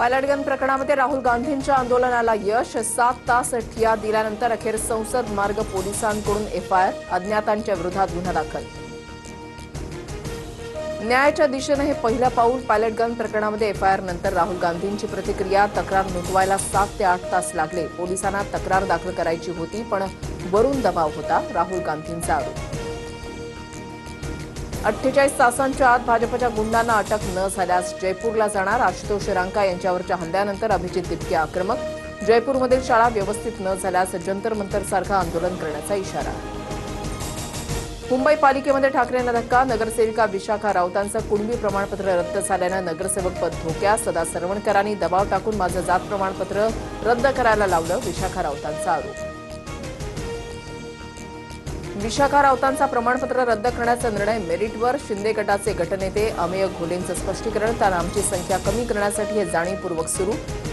Pilot gun प्रकरणामध्ये राहुल गांधींच्या आंदोलनाला यश 7 तास ठिय्या दिल्यानंतर अखेर संसद मार्ग पोलिसांकडून एफआयआर अज्ञातांच्या विरोधात गुन्हा दाखल। न्यायाच्या दिशेने हे पहिलं पाऊल। पायलट गन प्रकरणामध्ये एफआयआर नंतर राहुल गांधींची प्रतिक्रिया। तक्रार नोंदवायला 7 ते 8 तास लागले। पोलिसांना तक्रार दाखल करायची होती पण वरून दबाव होता, राहुल गांधींचा आरोप। 48 तासांच्या आत भाजपच्या गुंडांना अटक न झाल्यास जयपूरला जाणार। आशुतोष रांका यांच्यावरच्या हल्ल्यानंतर अभिजित तिटके आक्रमक। जयपूरमधील शाळा व्यवस्थित न झाल्यास जंतर मंतरसारखं आंदोलन करण्याचा इशारा। मुंबई पालिकेमध्ये ठाकरेंना धक्का। नगरसेविका विशाखा राऊतांचं कुणबी प्रमाणपत्र रद्द झाल्यानं नगरसेवक पद धोक्यात। सदा सरवणकरांनी दबाव टाकून माझं जात प्रमाणपत्र रद्द करायला लावलं, विशाखा राऊतांचा आरोप। विशाखा राऊतांचा प्रमाणपत्र रद्द करण्याचा निर्णय मेरिटवर। शिंदे गटाचे गटनेते अमेय घोलेंचं स्पष्टीकरण। तर आमची संख्या कमी करण्यासाठी हे जाणीवपूर्वक सुरू।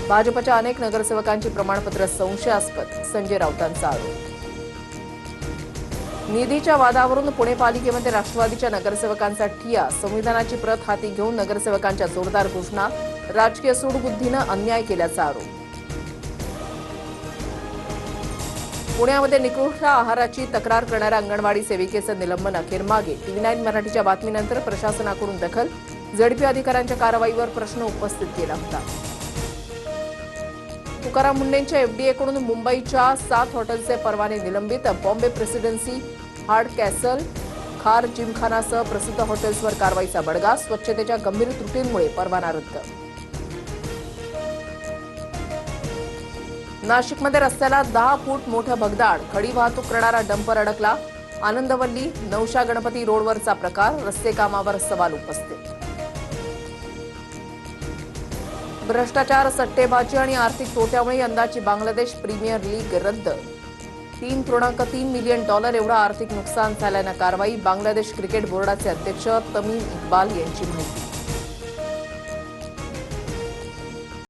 भाजपच्या अनेक नगरसेवकांची प्रमाणपत्र संशयास्पद, संजय राऊतांचा आरोप। निधीच्या वादावरून पुणे पालिकेमध्ये राष्ट्रवादीच्या नगरसेवकांचा ठिय्या। संविधानाची प्रत हाती घेऊन नगरसेवकांच्या जोरदार घोषणा। राजकीय सूडबुद्धीनं अन्याय केल्याचा आरोप। पुण्यामध्ये निकृष्ट आहाराची तक्रार करणाऱ्या अंगणवाडी सेविकेचं निलंबन अखेर मागे। TV9 मराठीच्या बातमीनंतर प्रशासनाकडून दखल। झडपी अधिकाऱ्यांच्या कारवाईवर प्रश्न उपस्थित केला होता। तुकाराम मुंढेंच्या एफडीएकडून मुंबईच्या 7 हॉटेल्सचे परवाने निलंबित। बॉम्बे प्रेसिडेन्सी, हार्ड कॅसल, खार जिमखानासह प्रसिद्ध हॉटेल्सवर कारवाईचा बडगा। स्वच्छतेच्या गंभीर त्रुटींमुळे परवाना रद्द। नाशिकमध्ये रस्त्याला 10 फूट मोठं भगदाड। खडी वाहतूक करणारा डंपर अडकला। आनंदवल्ली नौशा गणपती रोडवरचा प्रकार। रस्ते कामावर सवाल उपस्थित। भ्रष्टाचार, सट्टेबाजी आणि आर्थिक तोट्यामुळे यंदाची बांगलादेश प्रीमियर लीग रद्द। $3.3 मिलियन एवढं आर्थिक नुकसान झाल्यानं कारवाई। बांगलादेश क्रिकेट बोर्डाचे अध्यक्ष तमीम इक्बाल यांची माहिती।